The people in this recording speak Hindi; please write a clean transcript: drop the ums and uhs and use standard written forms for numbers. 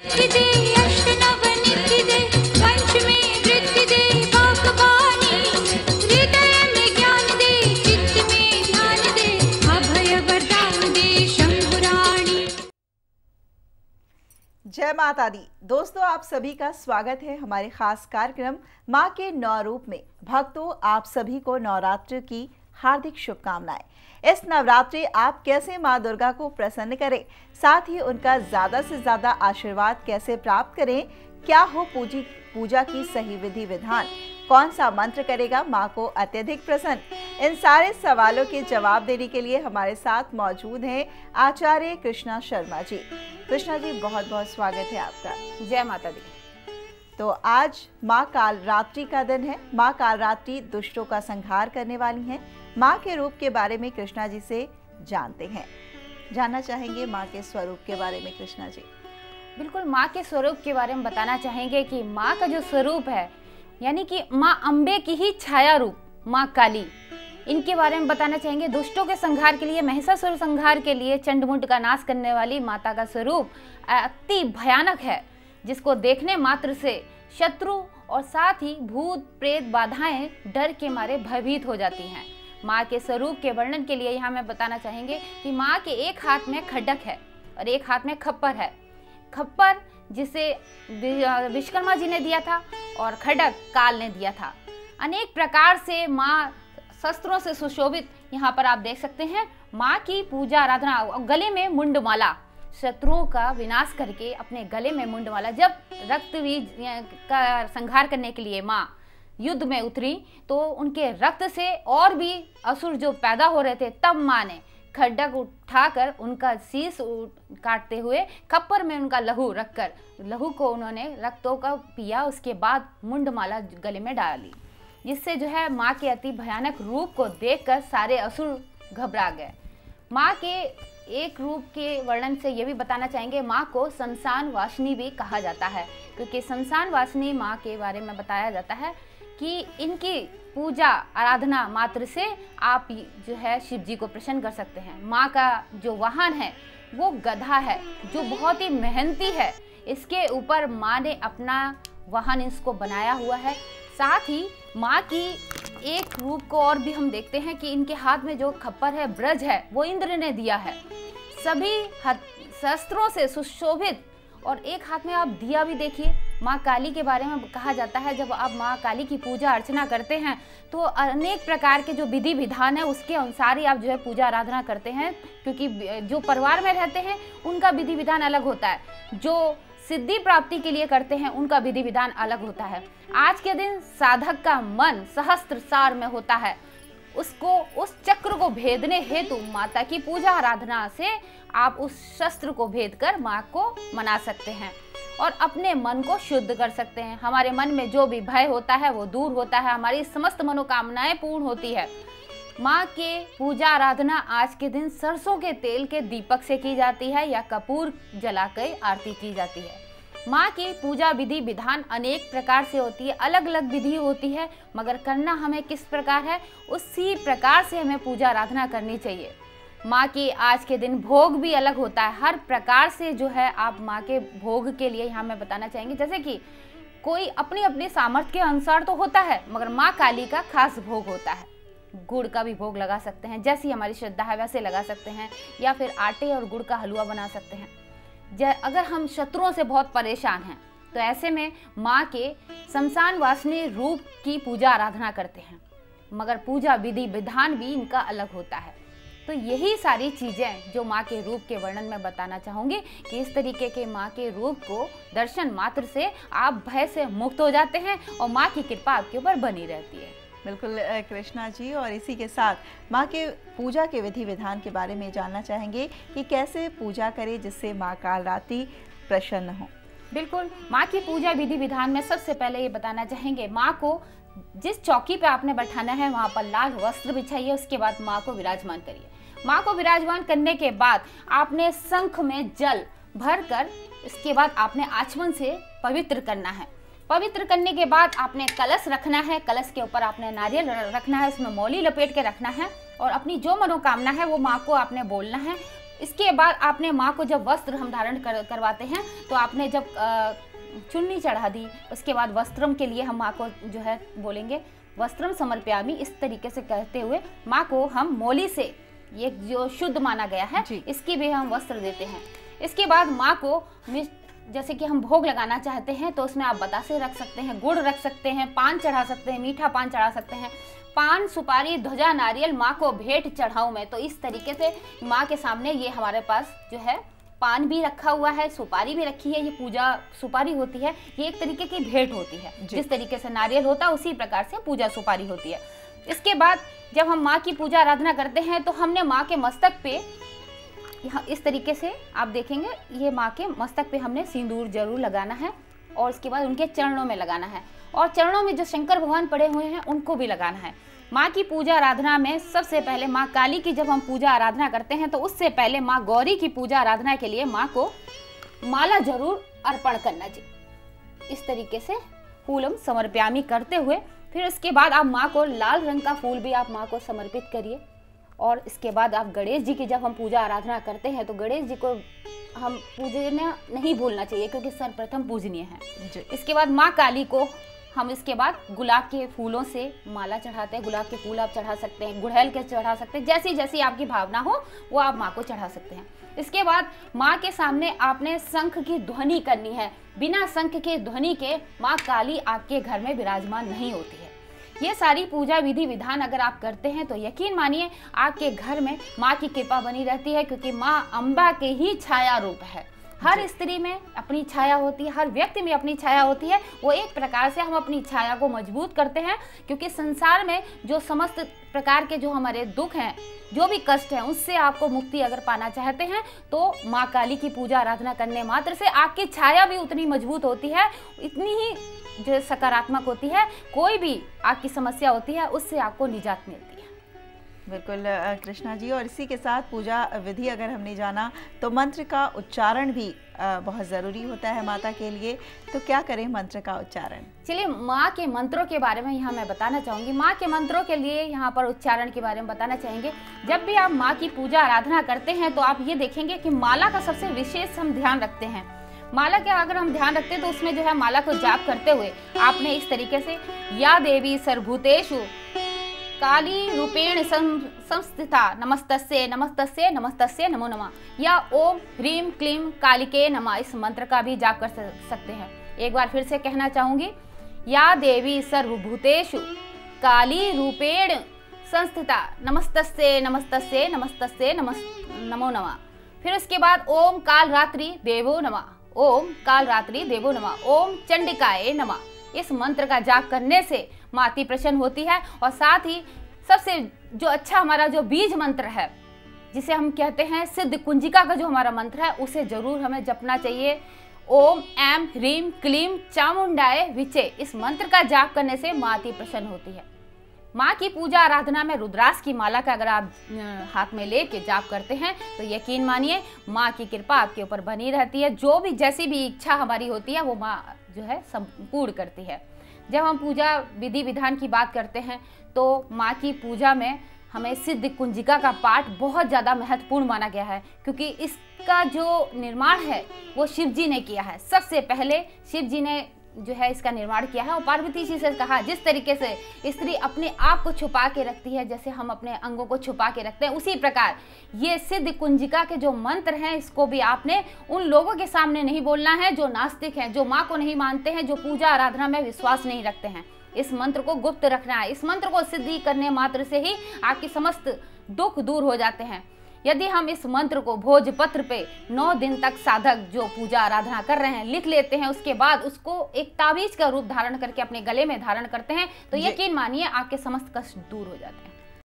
जय माता दी। दोस्तों, आप सभी का स्वागत है हमारे खास कार्यक्रम माँ के 9 रूप में। भक्तों, आप सभी को नवरात्र की हार्दिक शुभकामनाएं। इस नवरात्रि आप कैसे माँ दुर्गा को प्रसन्न करें, साथ ही उनका ज़्यादा से ज़्यादा आशीर्वाद कैसे प्राप्त करें, क्या हो पूजा की सही विधि विधान, कौन सा मंत्र करेगा माँ को अत्यधिक प्रसन्न, इन सारे सवालों के जवाब देने के लिए हमारे साथ मौजूद हैं आचार्य कृष्णा शर्मा जी। कृष्णा जी, बहुत बहुत स्वागत है आपका। जय माता दी। तो आज माँ कालरात्रि का दिन है। माँ कालरात्रि दुष्टों का संहार करने वाली हैं। माँ के रूप के बारे में कृष्णा जी से जानते हैं। जानना चाहेंगे माँ के स्वरूप के बारे में कृष्णा जी। बिल्कुल, माँ के स्वरूप के बारे में बताना चाहेंगे कि माँ का जो स्वरूप है, यानी कि माँ अम्बे की ही छाया रूप माँ काली, इनके बारे में बताना चाहेंगे। दुष्टों के संहार के लिए, महिषासुर संहार के लिए, चंडमुंड का नाश करने वाली माता का स्वरूप अति भयानक है, जिसको देखने मात्र से शत्रु और साथ ही भूत प्रेत बाधाएं डर के मारे भयभीत हो जाती हैं। माँ के स्वरूप के वर्णन के लिए यहाँ मैं बताना चाहेंगे कि माँ के एक हाथ में खड्डक है और एक हाथ में खप्पर है। खप्पर जिसे विश्वकर्मा जी ने दिया था और खड्डक काल ने दिया था। अनेक प्रकार से माँ शस्त्रों से सुशोभित यहाँ पर आप देख सकते हैं। माँ की पूजा आराधना, गले में मुंडमाला, शत्रुओं का विनाश करके अपने गले में मुंडमाला। जब रक्तबीज का संहार करने के लिए माँ युद्ध में उतरी तो उनके रक्त से और भी असुर जो पैदा हो रहे थे, तब माँ ने खड्डक उठाकर उनका शीश काटते हुए खप्पर में उनका लहू रखकर, लहू को उन्होंने रक्तों का पिया, उसके बाद मुंडमाला गले में डाली, जिससे जो है माँ के अति भयानक रूप को देखकर सारे असुर घबरा गए। माँ के एक रूप के वर्णन से ये भी बताना चाहेंगे, माँ को शमशान वासिनी भी कहा जाता है, क्योंकि शमशान वासिनी माँ के बारे में बताया जाता है कि इनकी पूजा आराधना मात्र से आप जो है शिव जी को प्रसन्न कर सकते हैं। माँ का जो वाहन है वो गधा है, जो बहुत ही मेहनती है। इसके ऊपर माँ ने अपना वाहन इसको बनाया हुआ है। साथ ही माँ की एक रूप को और भी हम देखते हैं कि इनके हाथ में जो खप्पर है, ब्रज है, वो इंद्र ने दिया है, सभी शस्त्रों से सुशोभित। और एक हाथ में आप दिया भी देखिए। माँ काली के बारे में कहा जाता है, जब आप माँ काली की पूजा अर्चना करते हैं तो अनेक प्रकार के जो विधि विधान है उसके अनुसार ही आप जो है पूजा आराधना करते हैं, क्योंकि जो परिवार में रहते हैं उनका विधि विधान अलग होता है, जो सिद्धि प्राप्ति के लिए करते हैं उनका विधि विधान अलग होता है। आज के दिन साधक का मन सहस्त्र सार में होता है, उसको उस चक्र को भेदने हेतु माता की पूजा आराधना से आप उस शस्त्र को भेद कर माँ को मना सकते हैं और अपने मन को शुद्ध कर सकते हैं। हमारे मन में जो भी भय होता है वो दूर होता है, हमारी समस्त मनोकामनाएं पूर्ण होती है। माँ के पूजा आराधना आज के दिन सरसों के तेल के दीपक से की जाती है या कपूर जलाकर आरती की जाती है। माँ की पूजा विधि विधान अनेक प्रकार से होती है, अलग अलग विधि होती है, मगर करना हमें किस प्रकार है, उसी प्रकार से हमें पूजा आराधना करनी चाहिए। माँ की आज के दिन भोग भी अलग होता है, हर प्रकार से जो है आप माँ के भोग के लिए यहाँ मैं बताना चाहेंगे, जैसे कि कोई अपनी अपनी सामर्थ्य के अनुसार तो होता है, मगर माँ काली का खास भोग होता है। गुड़ का भी भोग लगा सकते हैं, जैसी हमारी श्रद्धा है वैसे लगा सकते हैं, या फिर आटे और गुड़ का हलवा बना सकते हैं। अगर हम शत्रुओं से बहुत परेशान हैं तो ऐसे में माँ के शमशान वासिनी रूप की पूजा आराधना करते हैं, मगर पूजा विधि विधान भी इनका अलग होता है। तो यही सारी चीज़ें जो माँ के रूप के वर्णन में बताना चाहूँगी कि इस तरीके के माँ के रूप को दर्शन मात्र से आप भय से मुक्त हो जाते हैं और माँ की कृपा आपके ऊपर बनी रहती है। बिल्कुल कृष्णा जी, और इसी के साथ माँ के पूजा के विधि विधान के बारे में जानना चाहेंगे कि कैसे पूजा करें जिससे माँ कालरात्रि प्रसन्न हो। बिल्कुल, माँ की पूजा विधि विधान में सबसे पहले ये बताना चाहेंगे, माँ को जिस चौकी पे आपने बैठाना है वहाँ पर लाल वस्त्र बिछाइए, उसके बाद माँ को विराजमान करिए। माँ को विराजमान करने के बाद आपने शंख में जल भर कर इसके बाद आपने आचमन से पवित्र करना है। पवित्र करने के बाद आपने कलश रखना है, कलश के ऊपर आपने नारियल रखना है, उसमें मौली लपेट के रखना है और अपनी जो मनोकामना है वो माँ को आपने बोलना है। इसके बाद आपने माँ को जब वस्त्र हम धारण करवाते हैं तो आपने जब चुन्नी चढ़ा दी, उसके बाद वस्त्रम के लिए हम माँ को जो है बोलेंगे वस्त्रम समर्पयामि। इस तरीके से कहते हुए माँ को हम मोली से, ये जो शुद्ध माना गया है, इसकी भी हम वस्त्र देते हैं। इसके बाद माँ को जैसे कि हम भोग लगाना चाहते हैं तो उसमें आप बतासे रख सकते हैं, गुड़ रख सकते हैं, पान चढ़ा सकते हैं, मीठा पान चढ़ा सकते हैं, पान सुपारी ध्वजा नारियल माँ को भेंट चढ़ाऊं मैं। तो इस तरीके से माँ के सामने ये हमारे पास जो है पान भी रखा हुआ है, सुपारी भी रखी है। ये पूजा सुपारी होती है, ये एक तरीके की भेंट होती है। जिस तरीके से नारियल होता है उसी प्रकार से पूजा सुपारी होती है। इसके बाद जब हम माँ की पूजा आराधना करते हैं तो हमने माँ के मस्तक पे यहाँ इस तरीके से आप देखेंगे, ये माँ के मस्तक पे हमने सिंदूर जरूर लगाना है और उसके बाद उनके चरणों में लगाना है, और चरणों में जो शंकर भगवान पड़े हुए हैं उनको भी लगाना है। माँ की पूजा आराधना में सबसे पहले माँ काली की जब हम पूजा आराधना करते हैं तो उससे पहले माँ गौरी की पूजा आराधना के लिए माँ को माला जरूर अर्पण करना चाहिए। इस तरीके से फूलम समर्पयामि करते हुए फिर उसके बाद आप माँ को लाल रंग का फूल भी आप माँ को समर्पित करिए। और इसके बाद आप गणेश जी की जब हम पूजा आराधना करते हैं तो गणेश जी को हम पूजना नहीं भूलना चाहिए क्योंकि सर्वप्रथम पूजनीय है। इसके बाद माँ काली को हम इसके बाद गुलाब के फूलों से माला चढ़ाते हैं। गुलाब के फूल आप चढ़ा सकते हैं, गुड़हल के चढ़ा सकते हैं, जैसी जैसी आपकी भावना हो वो आप माँ को चढ़ा सकते हैं। इसके बाद माँ के सामने आपने शंख की ध्वनि करनी है। बिना शंख के ध्वनि के माँ काली आपके घर में विराजमान नहीं होती है। ये सारी पूजा विधि विधान अगर आप करते हैं तो यकीन मानिए आपके घर में माँ की कृपा बनी रहती है, क्योंकि माँ अम्बा के ही छाया रूप है। हर स्त्री में अपनी छाया होती है, हर व्यक्ति में अपनी छाया होती है। वो एक प्रकार से हम अपनी छाया को मजबूत करते हैं, क्योंकि संसार में जो समस्त प्रकार के जो हमारे दुख हैं, जो भी कष्ट हैं, उससे आपको मुक्ति अगर पाना चाहते हैं तो माँ काली की पूजा आराधना करने मात्र से आपकी छाया भी उतनी मजबूत होती है, इतनी ही जो सकारात्मक होती है। कोई भी आपकी समस्या होती है उससे आपको निजात मिलती है। बिल्कुल कृष्णा जी, और इसी के साथ पूजा विधि अगर हमने जाना तो मंत्र का उच्चारण भी बहुत ज़रूरी होता है माता के लिए। तो क्या करें मंत्र का उच्चारण? चलिए माँ के मंत्रों के बारे में यहाँ मैं बताना चाहूँगी। माँ के मंत्रों के लिए यहाँ पर उच्चारण के बारे में बताना चाहेंगे। जब भी आप माँ की पूजा आराधना करते हैं तो आप ये देखेंगे कि माला का सबसे विशेष हम ध्यान रखते हैं। माला का अगर हम ध्यान रखते हैं तो उसमें जो है माला को जाप करते हुए आपने इस तरीके से या देवी सर्वभूतेषु काली रूपेण संस्थिता नमस्तस्ये नमस्तस्ये नमस्तस्ये नमो नमः, या ओम ह्रीम क्लीम कालिके नमः, इस मंत्र का भी जाप कर सकते हैं। एक बार फिर से कहना चाहूंगी, या देवी सर्वभूतेषु काली रूपेण संस्थिता नमस्तस्ये नमस्तस्ये नमस्तस्ये नमो नमः। फिर उसके बाद ओम काल रात्रि देवो नमः, ओम काल रात्रि देवो नमः, ओम चंडिकाए नमः। इस मंत्र का जाप करने से माता प्रसन्न होती है। और साथ ही सबसे जो अच्छा हमारा जो बीज मंत्र है, जिसे हम कहते हैं सिद्ध कुंजिका का जो हमारा मंत्र है, उसे जरूर हमें जपना चाहिए। ओम ऐम ह्रीम क्लीम चामुंडाए विचे, इस मंत्र का जाप करने से माता प्रसन्न होती है। माँ की पूजा आराधना में रुद्राक्ष की माला का अगर आप हाथ में लेके जाप करते हैं तो यकीन मानिए माँ की कृपा आपके ऊपर बनी रहती है। जो भी जैसी भी इच्छा हमारी होती है वो माँ जो है संपूर्ण करती है। जब हम पूजा विधि विधान की बात करते हैं तो माँ की पूजा में हमें सिद्ध कुंजिका का पाठ बहुत ज़्यादा महत्वपूर्ण माना गया है, क्योंकि इसका जो निर्माण है वो शिव जी ने किया है। सबसे पहले शिव जी ने जो है इसका निर्माण किया है और पार्वती जी से कहा, जिस तरीके से स्त्री अपने आप को छुपा के रखती है, जैसे हम अपने अंगों को छुपा के रखते हैं, उसी प्रकार ये सिद्ध कुंजिका के जो मंत्र हैं इसको भी आपने उन लोगों के सामने नहीं बोलना है जो नास्तिक हैं, जो माँ को नहीं मानते हैं, जो पूजा आराधना में विश्वास नहीं रखते हैं। इस मंत्र को गुप्त रखना है। इस मंत्र को सिद्धि करने मात्र से ही आपके समस्त दुख दूर हो जाते हैं। यदि हम इस मंत्र को भोजपत्र पे 9 दिन तक साधक जो पूजा आराधना कर रहे हैं लिख लेते हैं, उसके बाद उसको एक ताबीज का रूप धारण करके अपने गले में धारण करते हैं, तो यकीन मानिए आपके समस्त कष्ट दूर हो जाते हैं।